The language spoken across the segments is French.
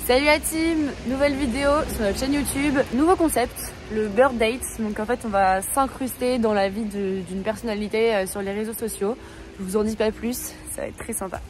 Salut la team, nouvelle vidéo sur notre chaîne YouTube, nouveau concept, le bird date. Donc en fait on va s'incruster dans la vie d'une personnalité sur les réseaux sociaux. Je vous en dis pas plus, ça va être très sympa.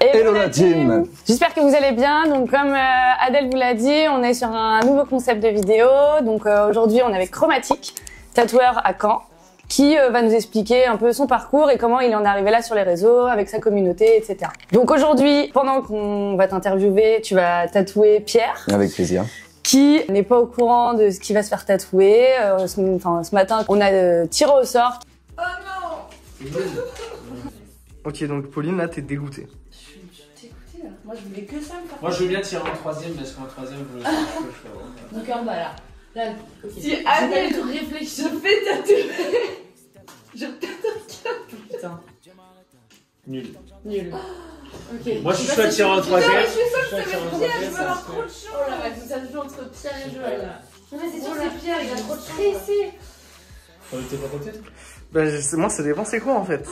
Hello la team. J'espère que vous allez bien. Donc comme Adèle vous l'a dit, on est sur un nouveau concept de vidéo. Donc aujourd'hui on est avec Chromatic, tatoueur à Caen, qui va nous expliquer un peu son parcours et comment il en est arrivé là sur les réseaux, avec sa communauté, etc. Donc aujourd'hui, pendant qu'on va t'interviewer, tu vas tatouer Pierre. Avec plaisir. Qui n'est pas au courant de ce qui va se faire tatouer. Ce matin, on a tiré au sort. Oh non! Ok, donc Pauline, là, t'es dégoûtée. Je suis dégoûtée là. Moi, je voulais que ça me faire. Moi, je veux bien tirer en troisième, parce qu'en troisième, je peux le faire. Donc en bas là. Là, okay. Si Adèle réfléchit, je fais tatouer. Je tatoue. Putain. Nul. Nul. Ok. Moi, je suis sûr de tirer en troisième. Je suis sûre que ça va être Pierre, je vais avoir trop de chance. Oh là, ça se joue entre Pierre et Joël là. Non mais c'est sûr que c'est Pierre, il a trop de chance. T'es pas content? Bah, moi, ça dépend, c'est quoi en fait?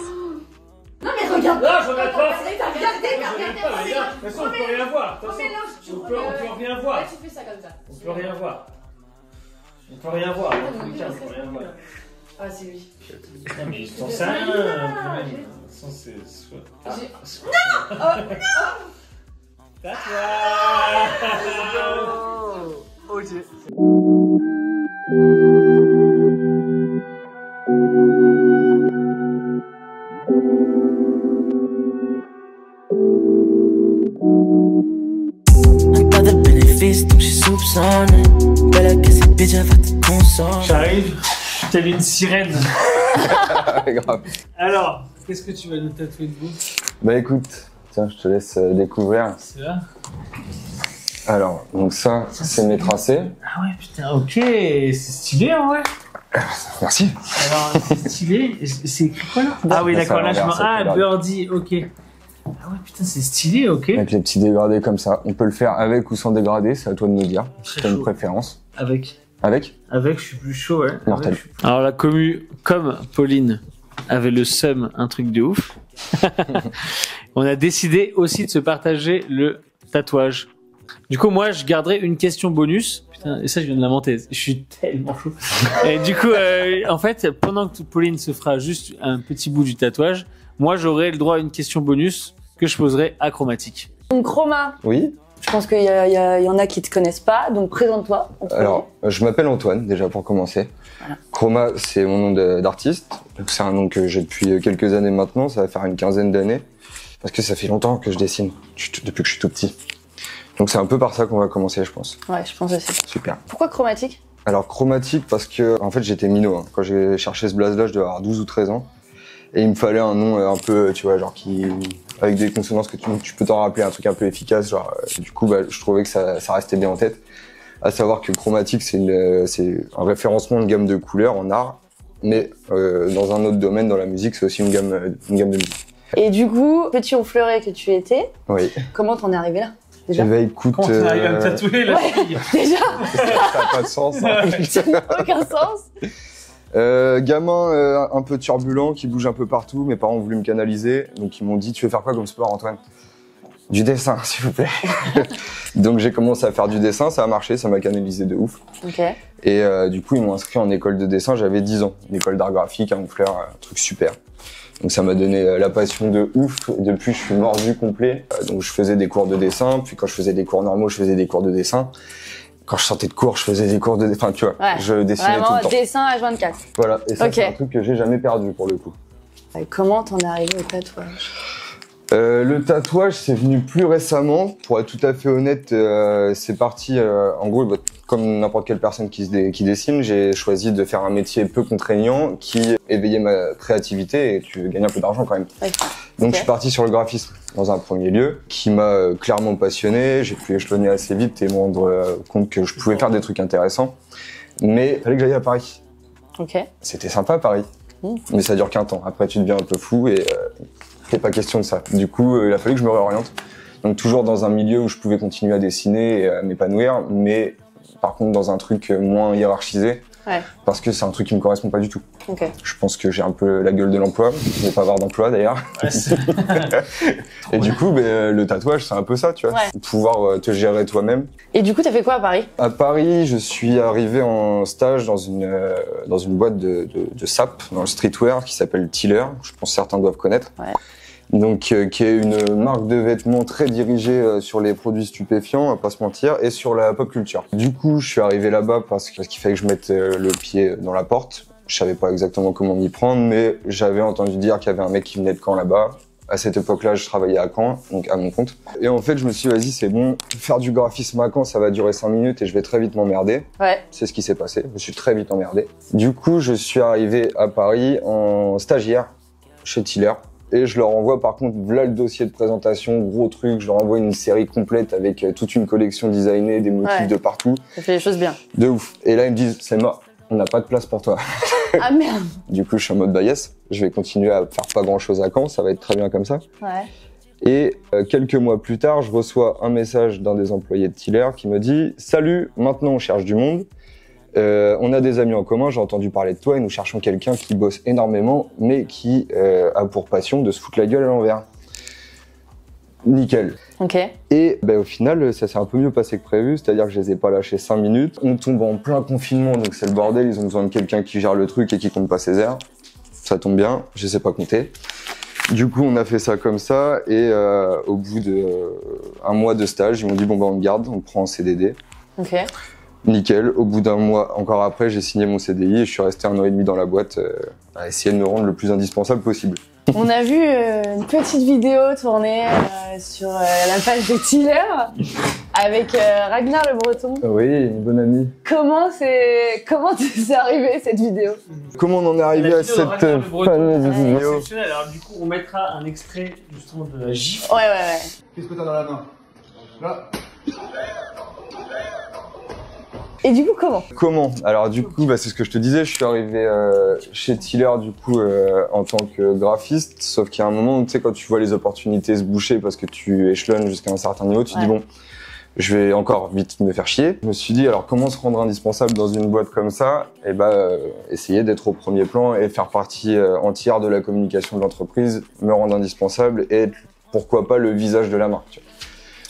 Non mais regarde. Non, je regarde pas. Regardez. De toute façon, on peut rien voir. De toute façon, on peut rien voir. Ouais, tu fais ça comme ça. On peut rien voir. On peut rien voir. Dans tous les cas, on peut rien voir. Ah, c'est lui. Non, mais ils sont ça quand même. De toute façon, c'est soit. Non. Oh, ok. Pas de bénéfice, donc je suis soupçonné. Belle que cette bitch, elle va te consommer. J'arrive, telle une sirène. Grave. Alors, qu'est-ce que tu vas nous tatouer de beau? Bah écoute, tiens, je te laisse découvrir. C'est là? Alors, donc ça, c'est mes tracés. Ah ouais, putain, ok, c'est stylé en vrai. Merci. Alors, c'est stylé. C'est écrit quoi là? Ah oui, Ça, d'accord, là je ça, me. ça, Ah, ça, birdie, ok. Ah ouais, putain, c'est stylé, ok. Avec les petits dégradés comme ça. On peut le faire avec ou sans dégradé, c'est à toi de me dire. Si t'as une préférence. Avec. Avec? Avec, je suis plus chaud, ouais. Mortel. Avec, alors, la commu, comme Pauline avait le seum, un truc de ouf, on a décidé aussi de se partager le tatouage. Du coup, moi, je garderai une question bonus. Putain, et ça, je viens de l'inventer. Je suis tellement chaud. Et du coup, en fait, pendant que Pauline se fera juste un petit bout du tatouage, moi, j'aurai le droit à une question bonus que je poserai à Chromatic. Donc Chroma, Oui? je pense qu'il y en a qui te connaissent pas, donc présente-toi. Alors, je m'appelle Antoine, déjà pour commencer. Voilà. Chroma, c'est mon nom d'artiste. C'est un nom que j'ai depuis quelques années maintenant, ça va faire une quinzaine d'années. Parce que ça fait longtemps que je dessine, depuis que je suis tout petit. Donc c'est un peu par ça qu'on va commencer, je pense. Ouais, je pense aussi. Super. Pourquoi Chromatic? Alors Chromatic parce que en fait j'étais minot. Hein. Quand j'ai cherché ce blaze-là, je devais avoir 12 ou 13 ans. Et il me fallait un nom un peu, tu vois, genre qui avec des consonances que tu peux t'en rappeler, un truc un peu efficace. Genre, du coup, bah, je trouvais que ça restait bien en tête. À savoir que Chromatic, c'est un référencement de gamme de couleurs en art, mais dans un autre domaine, dans la musique, c'est aussi une gamme de musique. Et du coup, petit enfleuré que tu étais, Oui. comment t'en es arrivé là? Déjà. Eh ben, écoute, Comment tu arrives à me tatouer là? Déjà, ça n'a pas de sens. Hein. ça n'a aucun sens. Gamin un peu turbulent, qui bouge un peu partout. Mes parents ont voulu me canaliser, donc ils m'ont dit: tu veux faire quoi comme sport, Antoine? Du dessin, s'il vous plaît. Donc j'ai commencé à faire du dessin, ça a marché, ça m'a canalisé de ouf. Ok. Et du coup ils m'ont inscrit en école de dessin, j'avais 10 ans, une école d'art graphique à Honfleur, un truc super. Donc ça m'a donné la passion de ouf. Depuis, je suis mordu complet. Donc je faisais des cours de dessin, puis quand je faisais des cours normaux, je faisais des cours de dessin. Quand je sortais de cours, je faisais des cours de dessin. Enfin, tu vois, Ouais. je dessinais Vraiment, tout le temps. dessin H24. Voilà, et ça, Ok. c'est un truc que j'ai jamais perdu pour le coup. Et comment t'en es arrivé au tatouage? Le tatouage, c'est venu plus récemment. Pour être tout à fait honnête, c'est parti. En gros, comme n'importe quelle personne qui dessine, j'ai choisi de faire un métier peu contraignant qui éveillait ma créativité et tu gagnes un peu d'argent quand même. Ouais. Donc Ok. je suis parti sur le graphisme dans un premier lieu, qui m'a clairement passionné. J'ai pu échelonner assez vite et me rendre compte que je pouvais faire des trucs intéressants. Mais il fallait que j'aille à Paris. Ok. C'était sympa Paris, mais ça dure qu'un temps. Après tu deviens un peu fou et c'est pas question de ça. Du coup, il a fallu que je me réoriente. Donc toujours dans un milieu où je pouvais continuer à dessiner et à m'épanouir, mais par contre dans un truc moins hiérarchisé. Ouais. Parce que c'est un truc qui me correspond pas du tout. Ok. Je pense que j'ai un peu la gueule de l'emploi. Je vais pas avoir d'emploi d'ailleurs. Et du coup, le tatouage, c'est un peu ça, tu vois. Ouais. Pouvoir te gérer toi-même. Et du coup, t'as fait quoi à Paris? À Paris, je suis arrivé en stage dans une boîte de sap, dans le streetwear, qui s'appelle Tiller. Je pense que certains doivent connaître. Ouais. Donc, qui est une marque de vêtements très dirigée sur les produits stupéfiants, on va pas se mentir, et sur la pop culture. Du coup, je suis arrivé là-bas parce qu'il fallait que je mette le pied dans la porte. Je savais pas exactement comment m'y prendre, mais j'avais entendu dire qu'il y avait un mec qui venait de Caen là-bas. À cette époque-là, je travaillais à Caen, donc à mon compte. Et en fait, je me suis dit, vas-y, c'est bon, faire du graphisme à Caen, ça va durer 5 minutes et je vais très vite m'emmerder. Ouais. C'est ce qui s'est passé, je me suis très vite emmerdé. Du coup, je suis arrivé à Paris en stagiaire chez Tiller. Et je leur envoie par contre, voilà le dossier de présentation, gros truc, je leur envoie une série complète avec toute une collection designée, des motifs de partout. Ça fait les choses bien. De ouf. Et là, ils me disent, c'est mort, on n'a pas de place pour toi. Ah merde. Du coup, je suis en mode bah yes, je vais continuer à faire pas grand chose à Caen, ça va être très bien comme ça. Ouais. Et quelques mois plus tard, je reçois un message d'un des employés de Tiller qui me dit « Salut, maintenant on cherche du monde. On a des amis en commun, j'ai entendu parler de toi et nous cherchons quelqu'un qui bosse énormément, mais qui a pour passion de se foutre la gueule à l'envers. » Nickel. Ok. Et au final, ça s'est un peu mieux passé que prévu, c'est-à-dire que je les ai pas lâchés 5 minutes. On tombe en plein confinement, donc c'est le bordel, ils ont besoin de quelqu'un qui gère le truc et qui compte pas ses heures. Ça tombe bien, je sais pas compter. Du coup, on a fait ça comme ça, et au bout d'un mois de stage, ils m'ont dit bon on te garde, on te prend en CDD. Ok. Nickel. Au bout d'un mois, encore après, j'ai signé mon CDI et je suis resté 1 an et demi dans la boîte à essayer de me rendre le plus indispensable possible. On a vu une petite vidéo tournée sur la page de Tiller avec Ragnar le Breton. Oui, une bonne amie. Comment c'est arrivé cette vidéo? Comment on en est arrivé à cette fameuse vidéo? Exceptionnel. Alors du coup, on mettra un extrait justement de la gif. Ouais. Qu'est-ce que t'as dans la main? Là. Et du coup, comment? Alors du coup, c'est ce que je te disais, je suis arrivé chez Tiller du coup en tant que graphiste, sauf qu'il y a un moment, tu sais, quand tu vois les opportunités se boucher parce que tu échelonnes jusqu'à un certain niveau, tu te dis bon, je vais encore vite me faire chier. Je me suis dit alors comment se rendre indispensable dans une boîte comme ça? Et essayer d'être au premier plan et faire partie entière de la communication de l'entreprise, me rendre indispensable et être, pourquoi pas, le visage de la marque. Tu vois.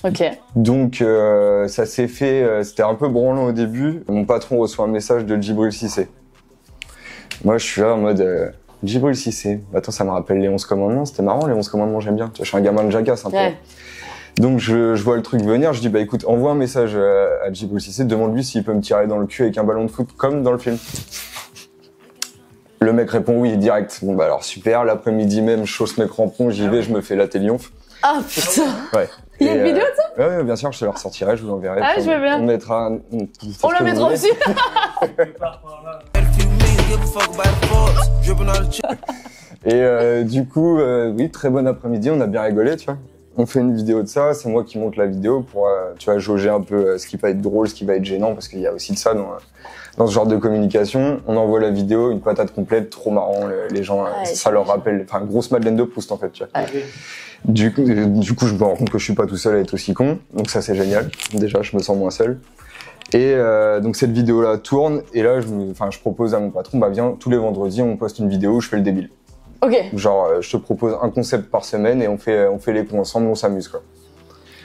Ok. Donc ça s'est fait, c'était un peu branlant au début. Mon patron reçoit un message de Djibril Cissé. Moi je suis là en mode Djibril Cissé. Attends, ça me rappelle les 11 commandements, c'était marrant les 11 commandements, j'aime bien. Tu vois, je suis un gamin de Jackass un peu. Ouais. Donc je vois le truc venir, je dis écoute, envoie un message à Djibril Cissé, demande-lui s'il peut me tirer dans le cul avec un ballon de foot comme dans le film. Le mec répond oui direct. Bon alors super, l'après-midi même, je chausse mes crampons, j'y vais, je me fais la téliomfe. Ah putain. Ouais. Il y a une vidéo de ça? Ouais, bien sûr, je te la ressortirai, je vous l'enverrai. Ah, je veux bien. On mettra On la mettra aussi. Et du coup, oui, très bon après-midi, on a bien rigolé, tu vois. On fait une vidéo de ça, c'est moi qui monte la vidéo pour, tu vois, jauger un peu ce qui va être drôle, ce qui va être gênant, parce qu'il y a aussi de ça dans ce genre de communication. On envoie la vidéo, une patate complète, trop marrant, les gens, ça leur rappelle, enfin, grosse Madeleine de Proust en fait, tu vois. Ouais. Du coup, je me rends compte que je suis pas tout seul à être aussi con, donc ça c'est génial. Déjà, je me sens moins seul. Et donc cette vidéo-là tourne, et là, je propose à mon patron, viens, tous les vendredis, on poste une vidéo où je fais le débile. Ok. Genre, je te propose un concept par semaine et on fait les cons ensemble, on s'amuse, quoi.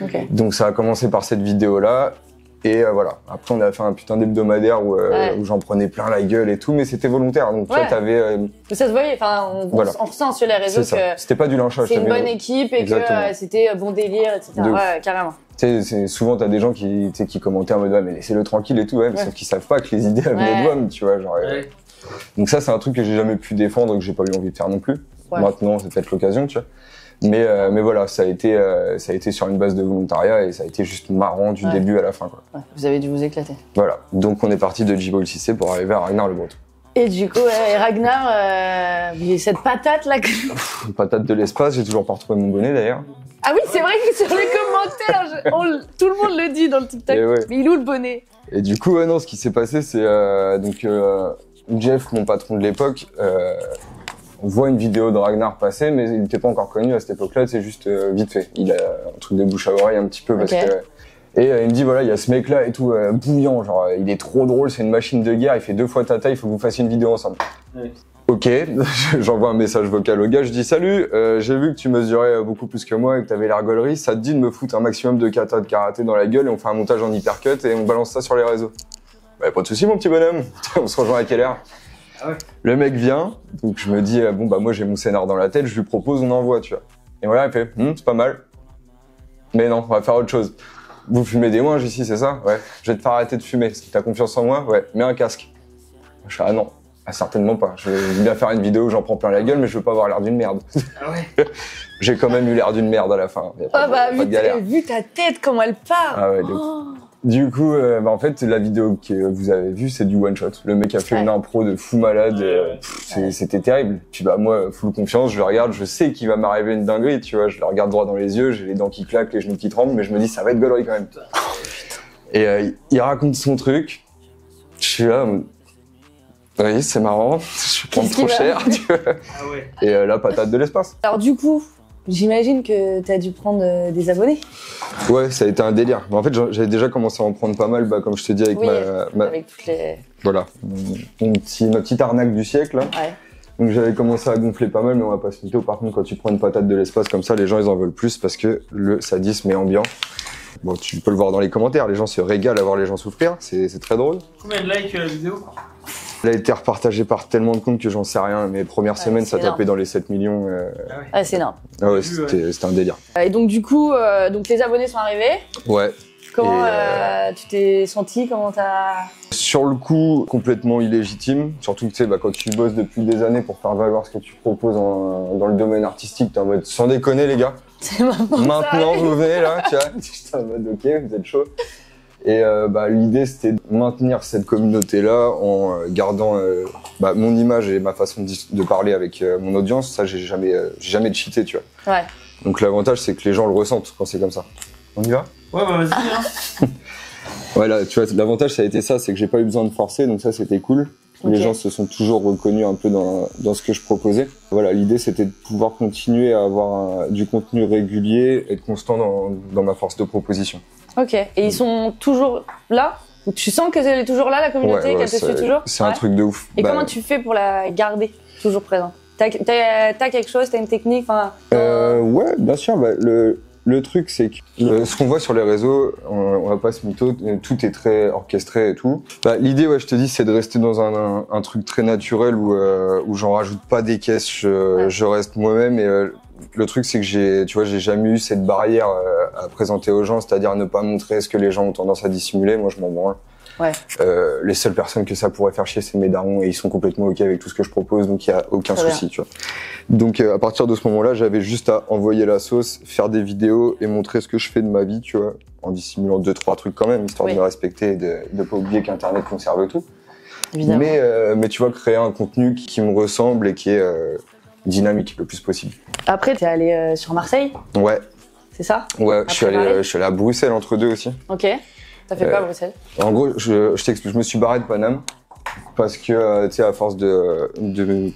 Ok. Donc ça a commencé par cette vidéo-là, et voilà. Après, on a fait un putain d'hebdomadaire où j'en prenais plein la gueule et tout, mais c'était volontaire. Donc, tu vois, t'avais... Ça se voyait, enfin, on ressent sur les réseaux que c'était pas du lynchage. C'est une bonne équipe et que c'était bon délire, etc. Ouais, carrément. Souvent, t'as des gens qui commentaient en mode mais laissez-le tranquille et tout, sauf qu'ils savent pas que les idées venaient de WAM, tu vois. Genre, donc ça, c'est un truc que j'ai jamais pu défendre et que j'ai pas eu envie de faire non plus. Ouais. Maintenant, c'est peut-être l'occasion, tu vois. Mais voilà, ça a été sur une base de volontariat et ça a été juste marrant du début à la fin, quoi. Ouais, vous avez dû vous éclater. Voilà. Donc on est parti de Djibril Cissé pour arriver à Ragnar le Breton. Et du coup, Ragnar, cette patate là. Patate de l'espace, j'ai toujours pas retrouvé mon bonnet d'ailleurs. Ah oui, c'est vrai que sur les commentaires, tout le monde le dit dans le TikTok. Mais il est où le bonnet? Et du coup, non, ce qui s'est passé, c'est Jeff, mon patron de l'époque, on voit une vidéo de Ragnar passer, mais il n'était pas encore connu à cette époque-là, c'est juste vite fait. Il a un truc de bouche à oreille un petit peu parce que Et il me dit, voilà, il y a ce mec-là et tout, bouillant, genre, il est trop drôle, c'est une machine de guerre, il fait 2 fois ta taille, il faut que vous fassiez une vidéo ensemble. Ouais. Ok, j'envoie un message vocal au gars, je dis, salut, j'ai vu que tu mesurais beaucoup plus que moi et que t'avais l'air gaulerie, ça te dit de me foutre un maximum de kata de karaté dans la gueule et on fait un montage en hypercut et on balance ça sur les réseaux. Bah, pas de soucis, mon petit bonhomme, on se rejoint à quelle heure? Ah ouais. Le mec vient, donc je me dis, bon, bah, moi j'ai mon scénar dans la tête, je lui propose, on envoie, tu vois. Et voilà, il fait, c'est pas mal. Mais non, on va faire autre chose. Vous fumez des ouinges ici, c'est ça? Ouais. Je vais te faire arrêter de fumer. T'as confiance en moi? Ouais. Mets un casque. Je fais, ah non. Ah, certainement pas. Je vais bien faire une vidéo où j'en prends plein la gueule, mais je veux pas avoir l'air d'une merde. Ah ouais. J'ai quand même eu l'air d'une merde à la fin. Y a pas Oh bah, pas de galère. vu ta tête, comment elle part. Ah ouais, du coup, bah, en fait, la vidéo que vous avez vue, c'est du one shot. Le mec a fait une impro de fou malade. C'était terrible. Puis bah moi, full confiance, je le regarde, je sais qu'il va m'arriver une dinguerie, tu vois. Je le regarde droit dans les yeux, j'ai les dents qui claquent, les genoux qui tremblent, mais je me dis ça va être gaulerie quand même. Et il raconte son truc. Je suis là, oui, c'est marrant. Je vais prendre trop cher, tu vois. Ah ouais. Et là, patate de l'espace. Alors du coup, j'imagine que t'as dû prendre des abonnés. Ouais, ça a été un délire. Mais en fait, j'avais déjà commencé à en prendre pas mal, bah, comme je te dis, avec Oui, ma avec toutes les... voilà, ma petite arnaque du siècle. Là. Ouais. Donc j'avais commencé à gonfler pas mal, mais on va pas se mytho. Par contre, quand tu prends une patate de l'espace comme ça, les gens ils en veulent plus parce que le sadisme est ambiant. Bon, tu peux le voir dans les commentaires, les gens se régalent à voir les gens souffrir, c'est très drôle. Combien de likes la vidéo? Elle a été repartagée par tellement de comptes que j'en sais rien. Mes premières semaines, ça tapait dans les 7 millions. Ah, c'est énorme. Ah ouais, c'était un délire. Et donc du coup, donc les abonnés sont arrivés. Ouais. Comment tu t'es senti? Comment t'as... Sur le coup, complètement illégitime. Surtout que tu sais, bah, quand tu bosses depuis des années pour faire valoir ce que tu proposes dans le domaine artistique, t'es en mode sans déconner les gars. C'est maintenant Vous venez là, tu vois. J'étais en mode ok, vous êtes chaud. Et bah, l'idée c'était de maintenir cette communauté-là en gardant bah, mon image et ma façon de parler avec mon audience. Ça, j'ai jamais cheaté, tu vois. Ouais. Donc l'avantage c'est que les gens le ressentent quand c'est comme ça. On y va? Ouais, bah vas-y, hein. Voilà, tu vois, l'avantage ça a été ça, c'est que j'ai pas eu besoin de forcer, donc ça c'était cool. Okay. Les gens se sont toujours reconnus un peu dans ce que je proposais. Voilà, l'idée c'était de pouvoir continuer à avoir du contenu régulier et constant dans ma force de proposition. Ok. Et ils sont toujours là? Tu sens qu'elle est toujours là, la communauté, qu'elle te suit toujours? C'est un truc de ouf. Et comment tu fais pour la garder toujours présente? T'as quelque chose, t'as une technique? Ouais, bien sûr. Bah, le truc, c'est que ce qu'on voit sur les réseaux, on va pas se mytho, tout est très orchestré et tout. Bah, l'idée, ouais, je te dis, c'est de rester dans un truc très naturel où j'en rajoute pas des caisses, je reste moi-même. Et le truc, c'est que j'ai jamais eu cette barrière à présenter aux gens, c'est-à-dire ne pas montrer ce que les gens ont tendance à dissimuler. Moi, je m'en branle. Ouais. Les seules personnes que ça pourrait faire chier, c'est mes darons et ils sont complètement ok avec tout ce que je propose, donc il y a aucun souci, tu vois. Donc à partir de ce moment-là, j'avais juste à envoyer la sauce, faire des vidéos et montrer ce que je fais de ma vie, tu vois, en dissimulant 2-3 trucs quand même, histoire de me respecter et de pas oublier qu'Internet conserve tout. Évidemment. Mais tu vois, créer un contenu qui me ressemble et qui est dynamique le plus possible. Après, t'es allé sur Marseille? Ouais. C'est ça? Ouais, je suis allé à Bruxelles entre deux aussi. Ok. T'as fait quoi à Bruxelles? En gros, je t'explique, je me suis barré de Paname parce que, tu sais, à force de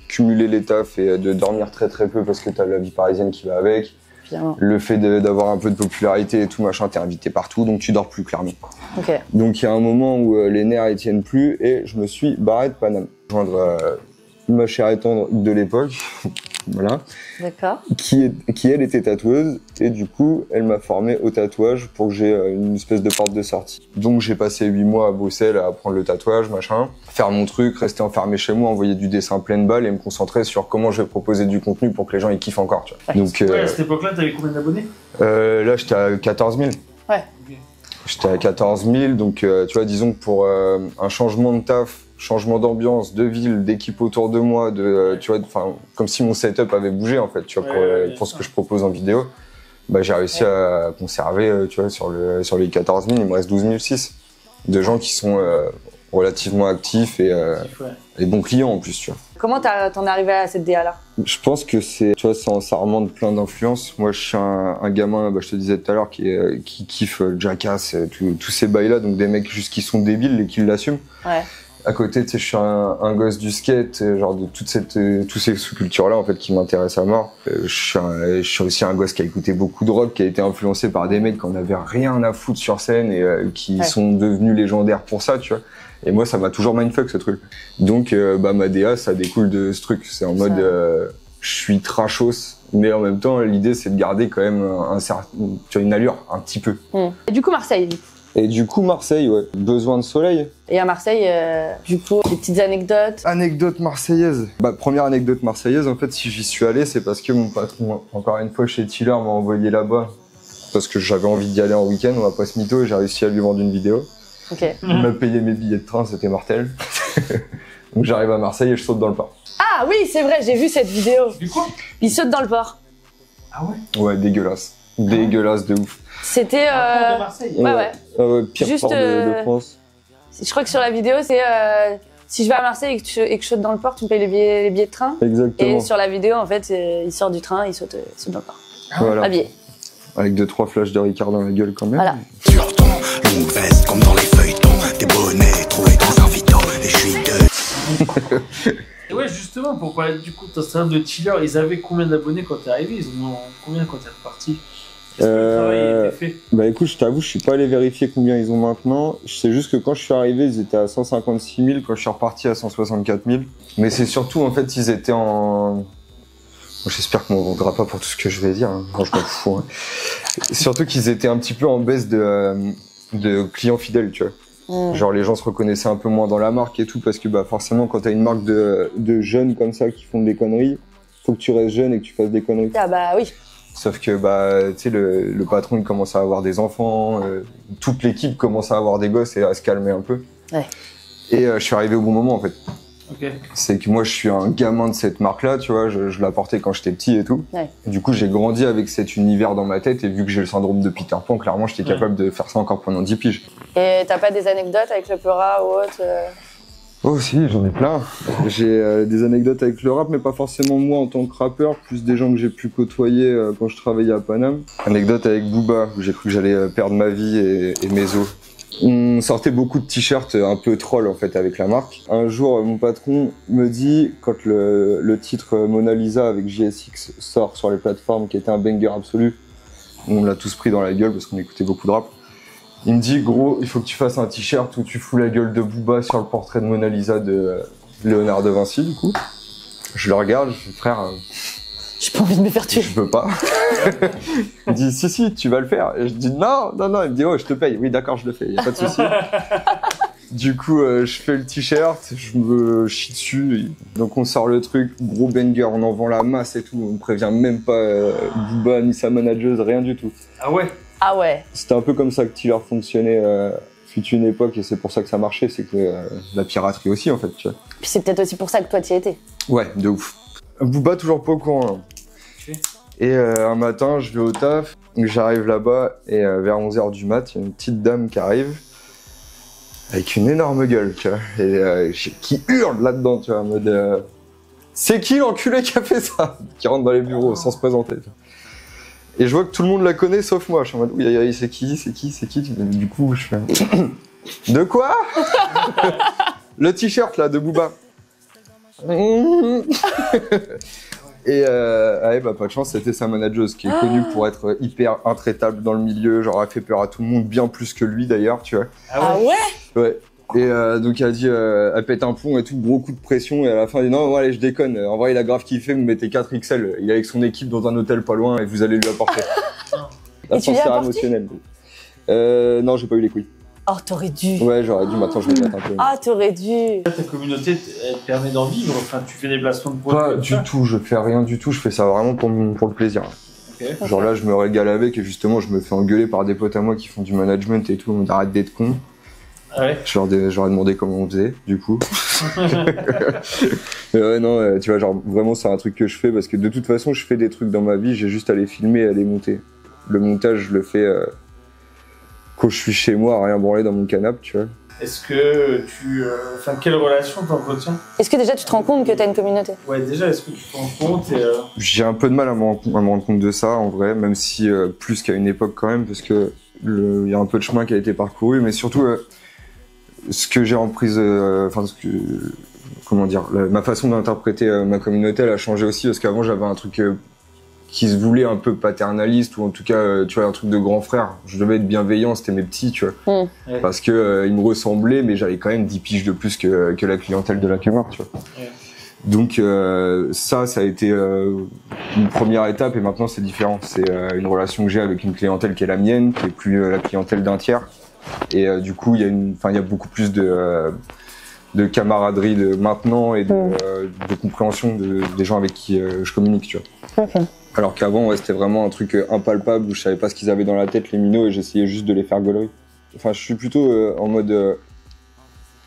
cumuler les tafs et de dormir très très peu parce que t'as la vie parisienne qui va avec, Évidemment. Le fait d'avoir un peu de popularité et tout machin, t'es invité partout, donc tu dors plus clairement. Ok. Donc il y a un moment où les nerfs ils tiennent plus et je me suis barré de Paname. Joindre ma chère et tendre de l'époque, voilà. D'accord. Qui elle était tatoueuse et du coup elle m'a formé au tatouage pour que j'ai une espèce de porte de sortie. Donc j'ai passé 8 mois à Bruxelles à apprendre le tatouage, machin, faire mon truc, rester enfermé chez moi, envoyer du dessin pleine balle et me concentrer sur comment je vais proposer du contenu pour que les gens ils kiffent encore, tu vois. Donc ouais, à cette époque-là, t'avais combien d'abonnés? Là j'étais à 14 000. Ouais. Okay. J'étais à 14 000, donc tu vois, disons que pour un changement de taf, changement d'ambiance, de ville, d'équipe autour de moi, tu vois, enfin, comme si mon setup avait bougé en fait, tu vois, pour ce que je propose en vidéo, bah j'ai réussi à conserver, tu vois, sur les 14 000, il me reste 12 600 de gens qui sont relativement actifs et bons clients en plus, tu vois. Comment t'en es arrivé à cette DA là? Je pense que c'est, tu vois, ça remonte plein d'influences. Moi, je suis un gamin, bah, je te disais tout à l'heure, qui kiffe Jackass, tous ces bails-là, donc des mecs juste qui sont débiles et qui l'assument. Ouais. À côté, tu sais, je suis un gosse du skate, genre de toutes ces sous-cultures-là, en fait, qui m'intéressent à mort. Je suis aussi un gosse qui a écouté beaucoup de rock, qui a été influencé par des mecs qui en avaient rien à foutre sur scène et qui sont devenus légendaires pour ça, tu vois. Et moi, ça m'a toujours mindfuck, ce truc. Donc, ma DA, ça découle de ce truc. C'est en mode, je suis trashos, mais en même temps, l'idée, c'est de garder quand même tu vois, une allure, un petit peu. Et du coup, Marseille. Et du coup, Marseille, ouais. Besoin de soleil. Et à Marseille, du coup, des petites anecdotes. Anecdote marseillaise. Première anecdote marseillaise, en fait, si j'y suis allé, c'est parce que mon patron, encore une fois, chez Tiller, m'a envoyé là-bas. Parce que j'avais envie d'y aller en week-end, on va pas se mytho, et j'ai réussi à lui vendre une vidéo. Ok. Il m'a payé mes billets de train, c'était mortel. Donc j'arrive à Marseille et je saute dans le port. Ah oui, c'est vrai, j'ai vu cette vidéo. Du coup. Il saute dans le port. Ah ouais. Ouais, dégueulasse. Dégueulasse de ouf. C'était... De Marseille. Ouais. Ah ouais, pire Juste, port de France. Je crois que sur la vidéo, c'est... si je vais à Marseille et que je saute dans le port, tu me payes les billets de train. Exactement. Et sur la vidéo, en fait, il sort du train, il saute dans le port. Voilà. Habillé. Avec 2-3 flashs de Ricard dans la gueule quand même. Voilà. Sur ton longue veste comme dans les feuilletons, des bonnets trouvés dans un vito, et je suis de... Et ouais, justement, pour parler du coup de ton stand de Tiller, ils avaient combien d'abonnés quand t'es arrivé? Ils en ont combien quand t'es reparti? Est-ce que le travail a été fait? Bah écoute, je t'avoue, je suis pas allé vérifier combien ils ont maintenant. Je sais juste que quand je suis arrivé, ils étaient à 156 000, quand je suis reparti à 164 000. Mais c'est surtout, en fait, ils étaient en... J'espère qu'on ne vendra pas pour tout ce que je vais dire, hein. Franchement, je m'en fous. Hein. Surtout qu'ils étaient un petit peu en baisse de clients fidèles, tu vois. Genre les gens se reconnaissaient un peu moins dans la marque et tout, parce que bah forcément, quand t'as une marque de jeunes comme ça qui font des conneries, faut que tu restes jeune et que tu fasses des conneries. Ah bah oui. Sauf que bah tu sais le patron il commence à avoir des enfants, toute l'équipe commence à avoir des gosses et à se calmer un peu. Ouais. Et je suis arrivé au bon moment en fait. Ok. C'est que moi je suis un gamin de cette marque-là, tu vois, je la portais quand j'étais petit et tout. Ouais. Et du coup j'ai grandi avec cet univers dans ma tête et vu que j'ai le syndrome de Peter Pan, clairement j'étais capable de faire ça encore pendant 10 piges. Et t'as pas des anecdotes avec le Peura ou autre Oh si, j'en ai plein. J'ai des anecdotes avec le rap, mais pas forcément moi en tant que rappeur, plus des gens que j'ai pu côtoyer quand je travaillais à Paname. Anecdote avec Booba, où j'ai cru que j'allais perdre ma vie et mes os. On sortait beaucoup de t-shirts un peu troll en fait avec la marque. Un jour, mon patron me dit, quand le titre Mona Lisa avec JSX sort sur les plateformes, qui était un banger absolu, on l'a tous pris dans la gueule parce qu'on écoutait beaucoup de rap. Il me dit, gros, il faut que tu fasses un t-shirt où tu fous la gueule de Booba sur le portrait de Mona Lisa de Léonard de Vinci, du coup. Je le regarde, je dis, frère, j'ai pas envie de me faire tuer. je peux pas. Il me dit, si, tu vas le faire. Et je dis, non. Il me dit, oh, je te paye. Oui, d'accord, je le fais, y a pas de souci. Du coup, je fais le t-shirt, je me chie dessus. Donc on sort le truc, gros banger, on en vend la masse et tout. On prévient même pas Booba ni sa manageuse, rien du tout. Ah ouais. Ah ouais. C'était un peu comme ça que Tiller fonctionnait fut une époque et c'est pour ça que ça marchait, c'est que la piraterie aussi en fait, tu vois. Puis c'est peut-être aussi pour ça que toi t'y étais. Ouais, de ouf. Booba toujours pas au courant. Hein. Okay. Et un matin, je vais au taf, j'arrive là-bas et vers 11h du mat, il y a une petite dame qui arrive avec une énorme gueule, tu vois, et qui hurle là-dedans, tu vois, en mode c'est qui l'enculé qui a fait ça? Qui rentre dans les bureaux sans se présenter. Tu vois. Et je vois que tout le monde la connaît sauf moi. Je suis en mode, oui, c'est qui? Du coup, je fais... De quoi? Le t-shirt, là, de Booba. Et pas de chance, c'était sa manageuse, qui est connue pour être hyper intraitable dans le milieu. Genre, elle fait peur à tout le monde, bien plus que lui, d'ailleurs, tu vois. Ah ouais? Ouais. Et donc elle dit, elle pète un plomb et tout, gros coup de pression, et à la fin elle dit non, ouais, allez, je déconne, en vrai il a grave kiffé, vous mettez 4 XL, il est avec son équipe dans un hôtel pas loin et vous allez lui apporter. L'ascenseur émotionnel. Non, j'ai pas eu les couilles. Oh, t'aurais dû. Ouais, j'aurais dû, maintenant je vais mettre un peu. Ah, t'aurais dû. Ta communauté, elle te permet d'en vivre, enfin tu fais des placements de produits. Pas du tout, je fais rien du tout, je fais ça vraiment pour le plaisir. Okay. Genre là, je me régale avec et justement, je me fais engueuler par des potes à moi qui font du management et tout, on arrête d'être con. Ah ouais. Je leur ai demandé comment on faisait, du coup. Mais ouais, non, tu vois, genre, vraiment, c'est un truc que je fais parce que de toute façon, je fais des trucs dans ma vie, j'ai juste à les filmer et à les monter. Le montage, je le fais quand je suis chez moi, à rien branler dans mon canapé, tu vois. Est-ce que quelle relation t'entretiens? Est-ce que déjà tu te rends compte que t'as une communauté? Ouais, déjà, est-ce que tu te rends compte J'ai un peu de mal à me rendre compte de ça, en vrai, même si plus qu'à une époque quand même, parce que il y a un peu de chemin qui a été parcouru, mais surtout... ce que j'ai en prise, enfin comment dire, ma façon d'interpréter ma communauté, elle a changé aussi parce qu'avant j'avais un truc qui se voulait un peu paternaliste ou en tout cas, tu vois, un truc de grand frère. Je devais être bienveillant, c'était mes petits, tu vois, parce que ils me ressemblaient, mais j'avais quand même 10 piges de plus que la clientèle de la Kmart, tu vois. Donc ça a été une première étape et maintenant c'est différent. C'est une relation que j'ai avec une clientèle qui est la mienne, qui est plus la clientèle d'un tiers. Et du coup, il y a beaucoup plus de camaraderie maintenant et de compréhension des gens avec qui je communique, tu vois. Okay. Alors qu'avant, ouais, c'était vraiment un truc impalpable où je savais pas ce qu'ils avaient dans la tête, les minots, et j'essayais juste de les faire gaulerie. Enfin, je suis plutôt en mode...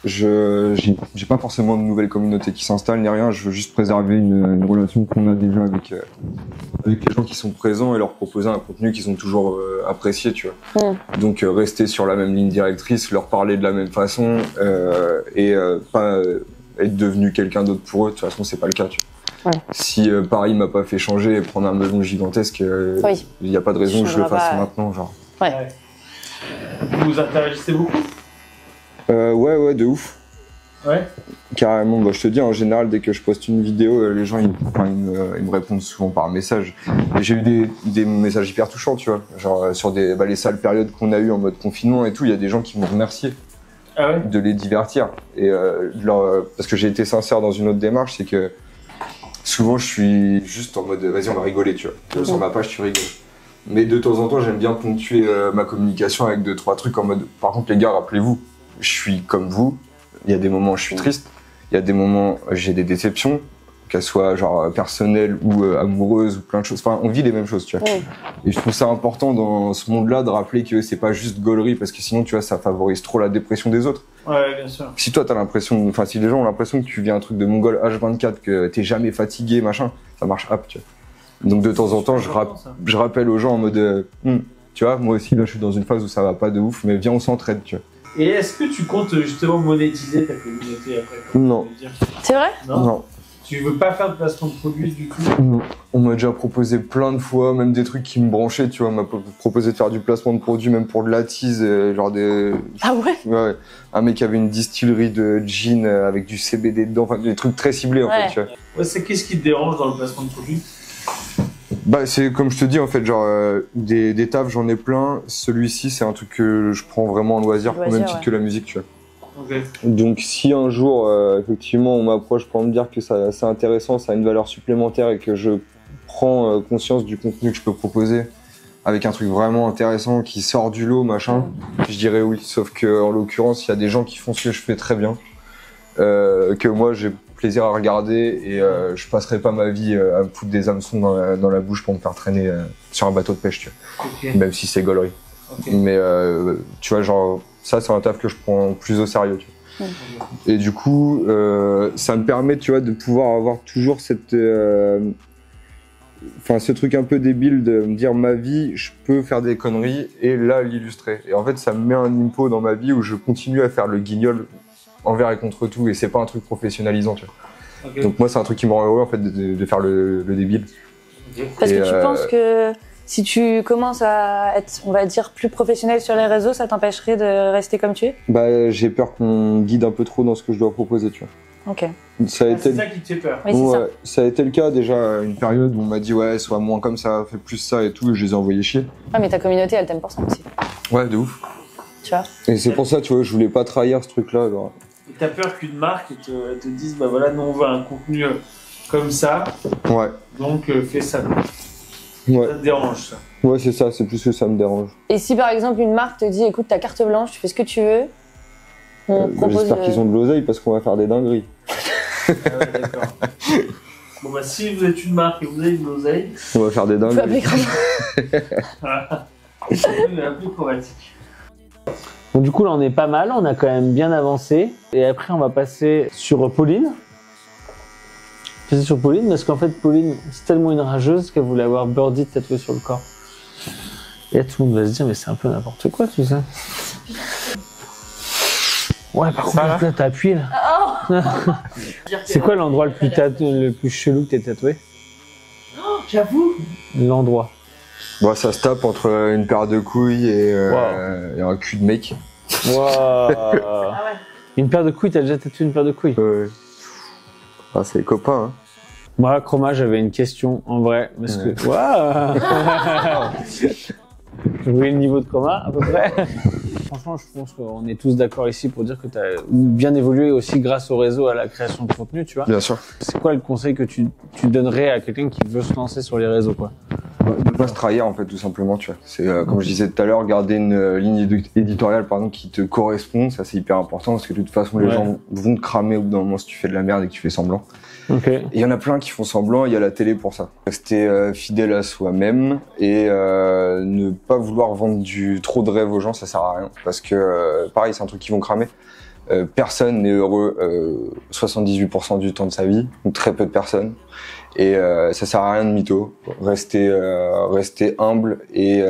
j'ai pas forcément de nouvelles communautés qui s'installent ni rien, je veux juste préserver une relation qu'on a déjà avec les gens qui sont présents et leur proposer un contenu qu'ils ont toujours apprécié, tu vois. Donc rester sur la même ligne directrice, leur parler de la même façon et pas être devenu quelqu'un d'autre pour eux, de toute façon c'est pas le cas, tu vois. Si Paris m'a pas fait changer et prendre un melon gigantesque, il n'y a pas de raison que je le fasse maintenant, genre. Vous vous interagissez beaucoup? Ouais, de ouf. Ouais. Carrément, bah, je te dis, en général, dès que je poste une vidéo, les gens ils me répondent souvent par message. Et j'ai eu des messages hyper touchants, tu vois. Genre sur les sales périodes qu'on a eues en mode confinement et tout, il y a des gens qui m'ont remercié de les divertir. Et parce que j'ai été sincère dans une autre démarche, c'est que souvent je suis juste en mode vas-y on va rigoler, tu vois. Sur ma page tu rigoles. Mais de temps en temps j'aime bien ponctuer ma communication avec 2-3 trucs en mode par contre les gars rappelez-vous, je suis comme vous, il y a des moments où je suis triste, il y a des moments où j'ai des déceptions, qu'elles soient genre personnelles ou amoureuses ou plein de choses, enfin on vit les mêmes choses, tu vois. Et je trouve ça important dans ce monde-là de rappeler que c'est pas juste gaulerie parce que sinon tu vois ça favorise trop la dépression des autres. Ouais, bien sûr. Si toi t'as l'impression, enfin si les gens ont l'impression que tu vis un truc de mongol H24, que t'es jamais fatigué, machin, ça marche hop, tu vois. Donc de temps en temps je rappelle aux gens en mode tu vois, moi aussi là je suis dans une phase où ça va pas de ouf, mais viens on s'entraide, tu vois. Et est-ce que tu comptes justement monétiser ta communauté après? Non. C'est vrai? Non. Tu veux pas faire de placement de produits du tout? Non. On m'a déjà proposé plein de fois, même des trucs qui me branchaient, tu vois. On m'a proposé de faire du placement de produits, même pour de la tease, genre des... Ah ouais? Ouais. Un mec qui avait une distillerie de gin avec du CBD dedans, enfin des trucs très ciblés en fait, tu vois. Ouais, c'est qu'est-ce qui te dérange dans le placement de produits? Bah c'est comme je te dis en fait, genre des tafs j'en ai plein, celui-ci c'est un truc que je prends vraiment en loisir au même titre que la musique, tu vois. Okay. Donc si un jour effectivement on m'approche pour me dire que c'est intéressant, ça a une valeur supplémentaire et que je prends conscience du contenu que je peux proposer avec un truc vraiment intéressant qui sort du lot machin, je dirais oui. Sauf que en l'occurrence il y a des gens qui font ce que je fais très bien, que moi j'ai plaisir à regarder et je passerai pas ma vie à me foutre des hameçons dans la bouche pour me faire traîner sur un bateau de pêche, tu vois. Même si c'est gaulerie. Mais tu vois genre ça c'est un taf que je prends plus au sérieux, tu vois. Et du coup ça me permet, tu vois, de pouvoir avoir toujours cette enfin ce truc un peu débile de me dire ma vie je peux faire des conneries et là l'illustrer. Et en fait ça me met un impo dans ma vie où je continue à faire le guignol envers et contre tout et c'est pas un truc professionnalisant, tu vois. Donc moi c'est un truc qui me rend heureux en fait de faire le débile. Parce que tu penses que si tu commences à être, on va dire, plus professionnel sur les réseaux, ça t'empêcherait de rester comme tu es? Bah j'ai peur qu'on guide un peu trop dans ce que je dois proposer, tu vois. Ok. C'est ça qui te fait peur. Oui, c'est ça. Ça a été le cas déjà une période où on m'a dit ouais sois moins comme ça, fais plus ça et tout, et je les ai envoyés chier. Ouais mais ta communauté elle t'aime pour ça aussi. Ouais de ouf. Tu vois. Et c'est pour ça, tu vois, je voulais pas trahir ce truc là. Genre. Et t'as peur qu'une marque te dise bah voilà nous on veut un contenu comme ça. Ouais. Donc fais ça. Ouais. Ça te dérange ça? Ouais c'est ça, c'est plus que ça me dérange. Et si par exemple une marque te dit écoute t'as carte blanche, tu fais ce que tu veux, on propose... J'espère qu'ils ont de l'oseille parce qu'on va faire des dingueries. Ah ouais, d'accord. Bon bah si vous êtes une marque et vous avez de l'oseille, on va faire des dingueries. Tu peux appeler comment? voilà. C'est un peu chromatique. Bon, du coup, là, on est pas mal, on a quand même bien avancé. Et après, on va passer sur Pauline. Passer sur Pauline, parce qu'en fait, Pauline, c'est tellement une rageuse qu'elle voulait avoir Birdie tatoué sur le corps. Et là, tout le monde va se dire, mais c'est un peu n'importe quoi, tout ça. Ouais, par contre, là, t'as appuyé, là. C'est quoi l'endroit le plus chelou que t'es tatoué? Oh, j'avoue. L'endroit. Bon, ça se tape entre une paire de couilles et un cul de mec. Wow. Ah ouais. Une paire de couilles, t'as déjà tatoué une paire de couilles? Ouais. Ah, c'est les copains, hein. Moi, Chroma, j'avais une question en vrai, parce que. Waouh. Vous voyez le niveau de Chroma à peu près? Franchement, je pense qu'on est tous d'accord ici pour dire que tu as bien évolué aussi grâce au réseau à la création de contenu, tu vois. Bien sûr. C'est quoi le conseil que tu donnerais à quelqu'un qui veut se lancer sur les réseaux, quoi? De pas se trahir, en fait, tout simplement, tu vois. C'est, comme je disais tout à l'heure, garder une ligne éditoriale, par exemple, qui te correspond, ça c'est hyper important, parce que de toute façon, les gens vont te cramer au bout d'un moment si tu fais de la merde et que tu fais semblant. Ok. Et il y en a plein qui font semblant, il y a la télé pour ça. Rester fidèle à soi-même et ne pas vouloir vendre trop de rêves aux gens, ça sert à rien. Parce que, pareil, c'est un truc qu'ils vont cramer. Personne n'est heureux 78% du temps de sa vie, ou très peu de personnes. Et ça sert à rien de mytho. Rester humble et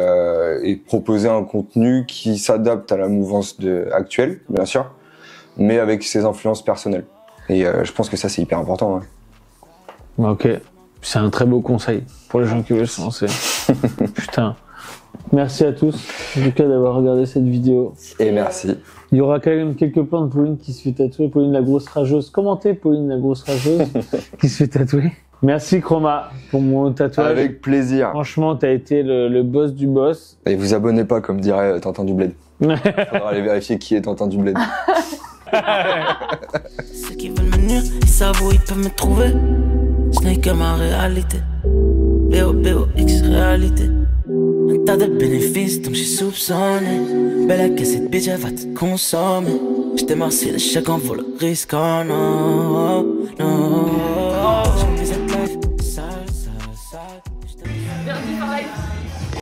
proposer un contenu qui s'adapte à la mouvance actuelle, bien sûr, mais avec ses influences personnelles. Et je pense que ça, c'est hyper important. Ouais. Ok. C'est un très beau conseil pour les gens qui veulent se lancer. Putain. Merci à tous, en tout cas, d'avoir regardé cette vidéo. Et merci. Il y aura quand même quelques plans de Pauline qui se fait tatouer. Pauline la grosse rageuse. Commentez Pauline la grosse rageuse qui se fait tatouer. Merci Chroma pour mon tatouage. Avec plaisir. Franchement, t'as été le boss du boss. Et vous abonnez pas, comme dirait Tintin du Bled. Faudra aller vérifier qui est Tintin du Bled. Ceux qui veulent me nuire, ils savent où ils peuvent me trouver. Ce n'est que ma réalité. BOBOX réalité. Un tas de bénéfices donc j'ai soupçonné. Belle que cette bitch elle va te consommer. J't'ai marcé l'échec en vaut le risque, oh non, non.